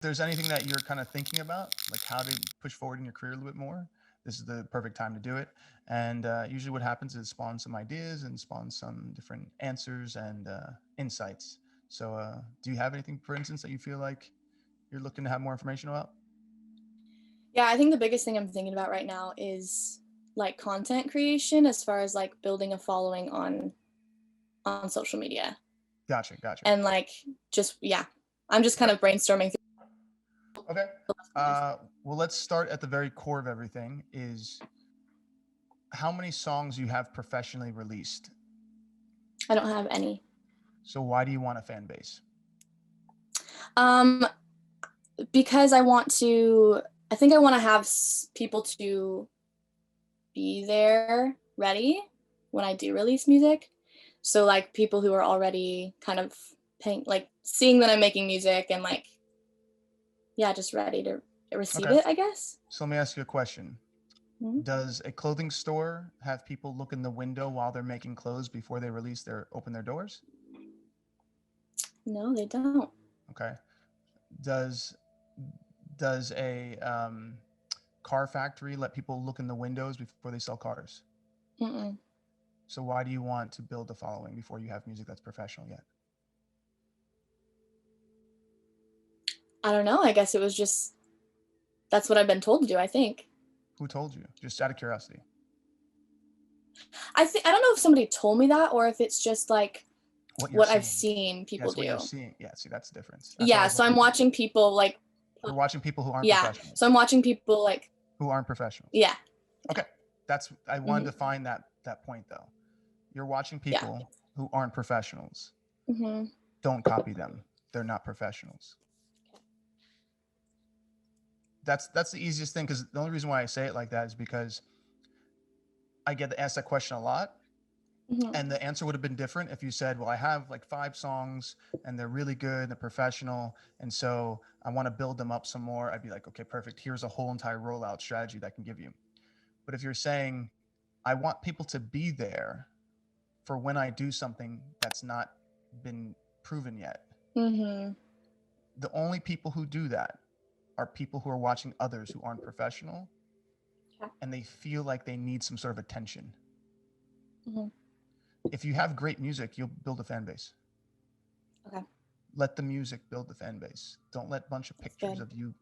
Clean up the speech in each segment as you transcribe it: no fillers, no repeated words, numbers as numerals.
there's anything that you're kind of thinking about, like how to push forward in your career a little bit more, this is the perfect time to do it. And usually, what happens is spawn some ideas and spawn some different answers and insights. So, do you have anything, for instance, that you feel like you're looking to have more information about? Yeah, I think the biggest thing I'm thinking about right now is like content creation as far as like building a following on social media. Gotcha, gotcha. And like just yeah, I'm just kind Okay, of brainstorming okay. through the best ways. Well, let's start at the very core of everything. Is how many songs you have professionally released? I don't have any. So why do you want a fan base? Um because I think I want to have people to be there ready when I do release music. So like people who are already kind of paying like seeing that I'm making music and like yeah, just ready to receive Okay. it, I guess. So let me ask you a question. Mhm. Does a clothing store have people look in the window while they're making clothes before they open their doors? No, they don't. Okay. Does does a car factory let people look in the windows before they sell cars? Mm-mm. So why do you want to build a following before you have music that's professional yet? I don't know. I guess it was just that's what I've been told to do, I think. Who told you? Just out of curiosity. I don't know if somebody told me that or if it's just like What you're what I've seeing. seen people Yes, what you're do. seeing. Yeah, see, that's the difference. That's what I Yeah, was so looking I'm for. watching people like You're watching people who aren't yeah. So professionals. I'm watching people like Who aren't professionals. yeah. Okay. That's I wanted Hmm. to find that point though. You're watching Yeah. people who aren't professionals. Hmm. Don't copy them. They're not professionals. That's the easiest thing, because the only reason why I say it like that is because I get asked that question a lot, Hmm. and the answer would have been different if you said, well, I have like 5 songs and they're really good, they're professional, and so I want to build them up some more. I'd be like, okay, perfect, here's a whole entire rollout strategy that I can give you. But if you're saying I want people to be there for when I do something that's not been proven yet, Hmm. the only people who do that are people who are watching others who aren't professional, Yeah. and they feel like they need some sort of attention. Hmm. If you have great music, you'll build a fan base. Okay. Let the music build the fan base. Don't let a bunch of That's pictures good. of you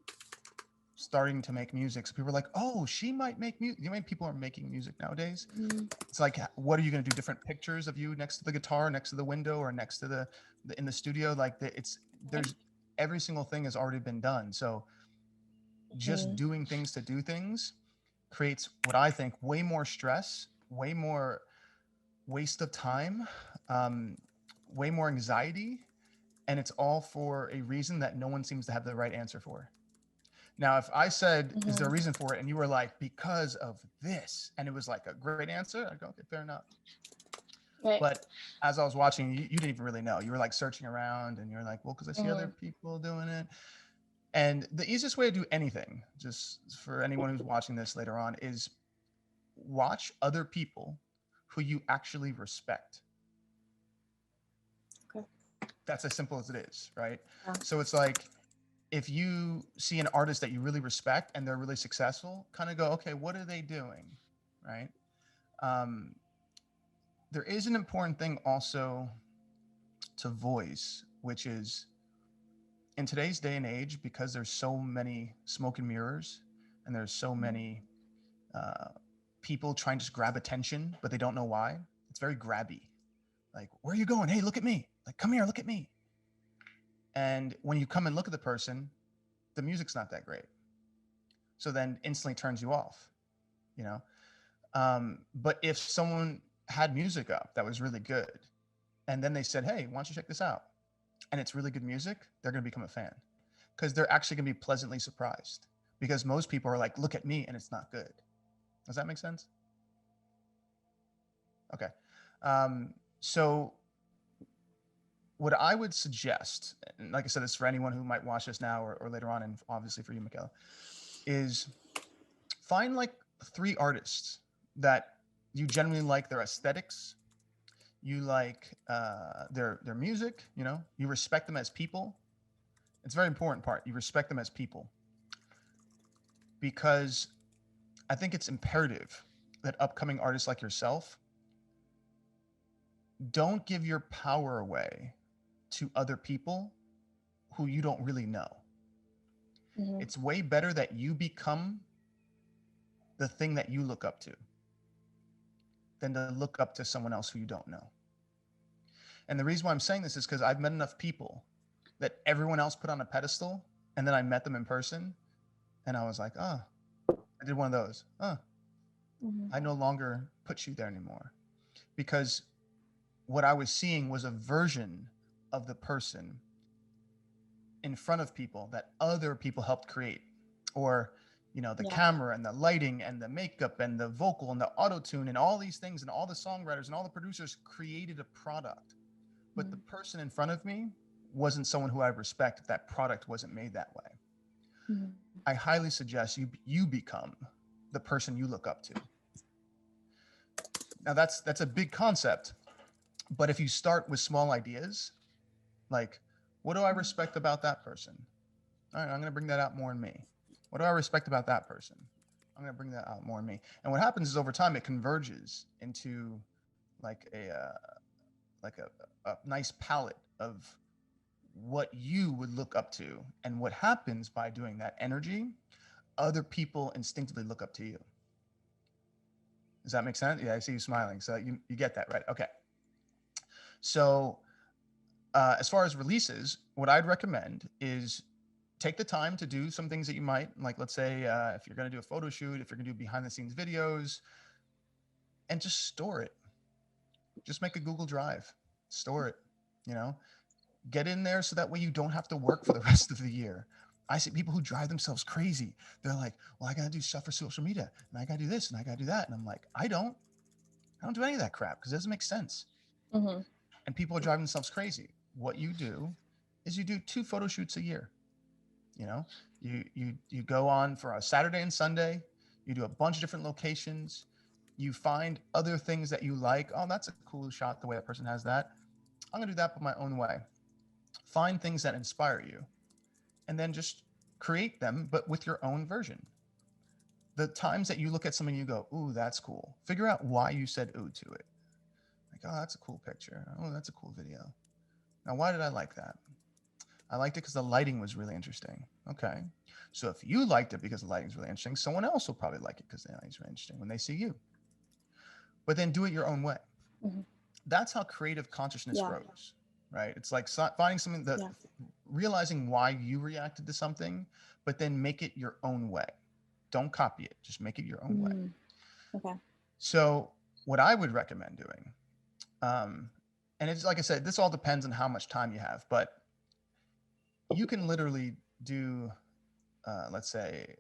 starting to make music. So people are like, oh, she might make music. You know, how many people are making music nowadays? Mm-hmm. It's like, what are you going to do? Different pictures of you next to the guitar, next to the window, or next to the in the studio. Like it's Right. there's every single thing has already been done. So just Hmm. doing things to do things creates what I think way more stress, way more waste of time, um, way more anxiety, and it's all for a reason that no one seems to have the right answer for. Now, if I said, "Is there a Hmm. reason for it?" and you were like, "Because of this," and it was like a great answer, I'd go, "Okay, fair enough." Right. But as I was watching, you didn't even really know. You were like searching around, and you're like, "Well, because I see other Hmm. people doing it." And the easiest way to do anything, just for anyone who's watching this later on, is watch other people who you actually respect. Okay. That's as simple as it is, right? Yeah. So it's like, if you see an artist that you really respect and they're really successful, kind of go, okay, what are they doing, right? Um, there is an important thing also to voice, which is in today's day and age, because there's so many smoke and mirrors, and there's so Mhm. many uh, people trying to just grab attention, but they don't know why. It's very grabby. Like, where are you going? Hey, look at me. Like, come here, look at me. And when you come and look at the person, the music's not that great. So then instantly turns you off, you know? But if someone had music up that was really good, and then they said, hey, why don't you check this out? And it's really good music, they're going to become a fan, because they're actually going to be pleasantly surprised. Because most people are like, look at me, and it's not good. Does that make sense? Okay. So what I would suggest, and like I said, this is for anyone who might watch this now or later on, and obviously for you, Michaela, is find like 3 artists that you genuinely like their aesthetics, you like their music, you know, you respect them as people, It's a very important part. You respect them as people, because I think it's imperative that upcoming artists like yourself don't give your power away to other people who you don't really know. Mhm. It's way better that you become the thing that you look up to than to look up to someone else who you don't know. And the reason why I'm saying this is because I've met enough people that everyone else put on a pedestal, and then I met them in person, and I was like, oh, I did one of those. Oh, Mhm. I no longer put you there anymore. Because what I was seeing was a version of the person in front of people that other people helped create. Or, you know, the Yeah. camera and the lighting and the makeup and the vocal and the auto tune and all these things, and all the songwriters and all the producers created a product. But the Mhm. person in front of me wasn't someone who I respect if that product wasn't made that way. Mhm. I highly suggest you become the person you look up to. Now that's a big concept, but if you start with small ideas, like, what do I respect about that person? All right, I'm going to bring that out more in me. What do I respect about that person? I'm going to bring that out more in me. And what happens is over time it converges into like a nice palette of what you would look up to. And what happens by doing that energy, other people instinctively look up to you. Does that make sense? Yeah, I see you smiling. So you get that, right? Okay. So as far as releases, what I'd recommend is take the time to do some things that you might like. Let's say if you're going to do a photo shoot, if you're going to do behind the scenes videos, and just store it. Just make a Google Drive, store it. You know, get in there so that way you don't have to work for the rest of the year. I see people who drive themselves crazy. They're like, well, I got to do stuff for social media, and I got to do this, and I got to do that. And I'm like, I don't do any of that crap because it doesn't make sense. Mhm. And people are driving themselves crazy. What you do is you do 2 photo shoots a year. You know, you go on for a Saturday and Sunday. You do a bunch of different locations. You find other things that you like. Oh, that's a cool shot. The way that person has that. I'm gonna do that, but my own way. Find things that inspire you, and then just create them, but with your own version. The times that you look at something, you go, "Ooh, that's cool." Figure out why you said "ooh" to it. Like, oh, that's a cool picture. Oh, that's a cool video. Now, why did I like that? I liked it because the lighting was really interesting. Okay. So if you liked it because the lighting is really interesting, someone else will probably like it because the lighting is really interesting when they see you. But then do it your own way. Mhm. That's how creative consciousness Yeah. grows, right? It's like finding something that Yeah. realizing why you reacted to something, but then make it your own way. Don't copy it, just make it your own way. Mm. Okay. So, what I would recommend doing, and it's like I said, this all depends on how much time you have, but you can literally do, let's say,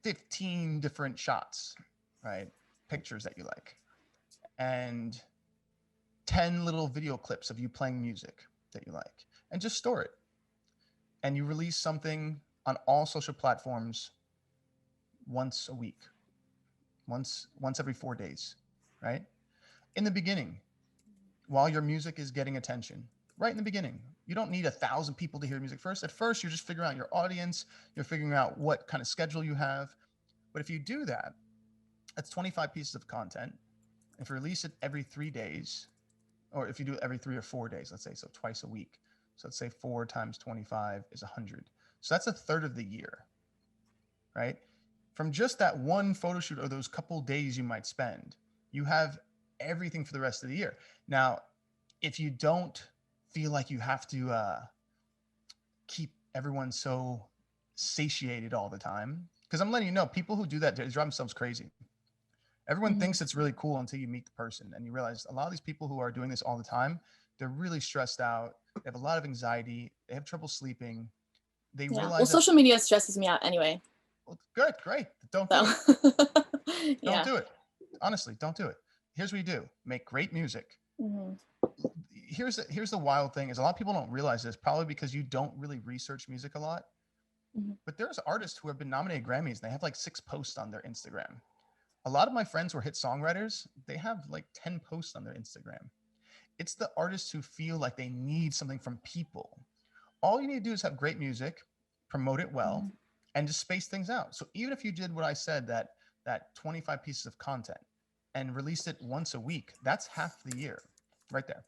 15 different shots, right? Pictures that you like, and 10 little video clips of you playing music that you like, and just store it. And you release something on all social platforms once a week, once every 4 days, right? In the beginning, while your music is getting attention, right in the beginning. You don't need 1,000 people to hear music first. At first, you're just figuring out your audience, you're figuring out what kind of schedule you have. But if you do that, that's 25 pieces of content. If you release it every 3 days, or if you do it every 3 or 4 days, let's say, so twice a week. So let's say 4 times 25 is 100. So that's a third of the year, right? From just that one photo shoot or those couple days you might spend, you have everything for the rest of the year. Now, if you don't feel like you have to keep everyone so satiated all the time, because I'm letting you know, people who do that, they drive themselves crazy. Everyone Mhm. thinks it's really cool until you meet the person and you realize a lot of these people who are doing this all the time, they're really stressed out. They have a lot of anxiety. They have trouble sleeping. They Yeah. Well, realize that, social media stresses me out anyway. well, good, great. Don't do So, it. Don't yeah. do it. Honestly, don't do it. Here's what you do: make great music. Mhm. Here's the wild thing is a lot of people don't realize this, probably because you don't really research music a lot. Mhm. But there's artists who have been nominated Grammys and they have like 6 posts on their Instagram. A lot of my friends who are hit songwriters, they have like 10 posts on their Instagram. It's the artists who feel like they need something from people all you need to do is have great music, promote it well, Mhm. and just space things out. So even if you did what I said, that 25 pieces of content and released it once a week, that's half the year right there.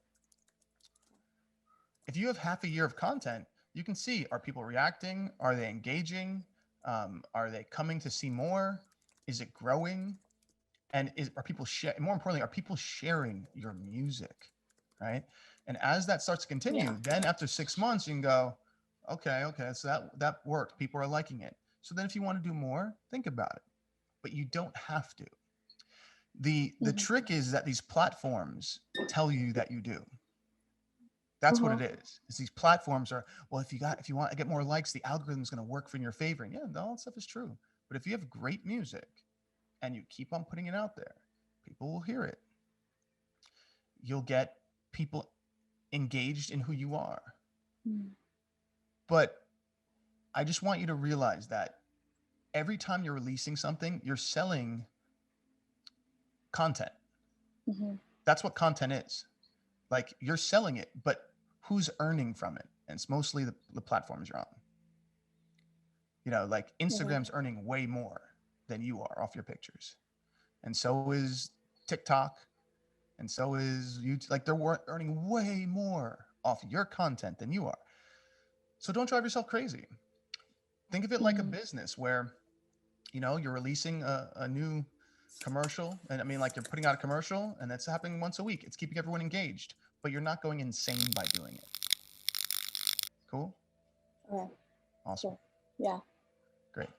If you have half a year of content, you can see, are people reacting? Are they engaging? Are they coming to see more? Is it growing? And are people more importantly, are people sharing your music, right? And as that starts to Yeah. continue, then after 6 months, you can go, okay, so that worked. People are liking it. So then if you want to do more, think about it, but you don't have to. The Mhm. trick is that these platforms tell you that you do. That's what Uh-huh. it is these platforms are, well, if you want to get more likes, the algorithm's going to work in your favor. And yeah, all that stuff is true. But if you have great music and you keep on putting it out there, people will hear it. You'll get people engaged in who you are. Mm. But I just want you to realize that every time you're releasing something, you're selling content. Mhm. That's what content is. Like, you're selling it, but who's earning from it? And it's mostly the platforms you're on. Like Mhm. Instagram's earning way more than you are off your pictures. And so is TikTok. And so is YouTube. Like, they're earning way more off your content than you are. So don't drive yourself crazy. Think of it like a Mhm. business where, you're releasing a new commercial. And I mean, like, you're putting out a commercial and that's happening once a week. It's keeping everyone engaged, but you're not going insane by doing it. Cool? Okay. Awesome. Sure. Yeah. Great.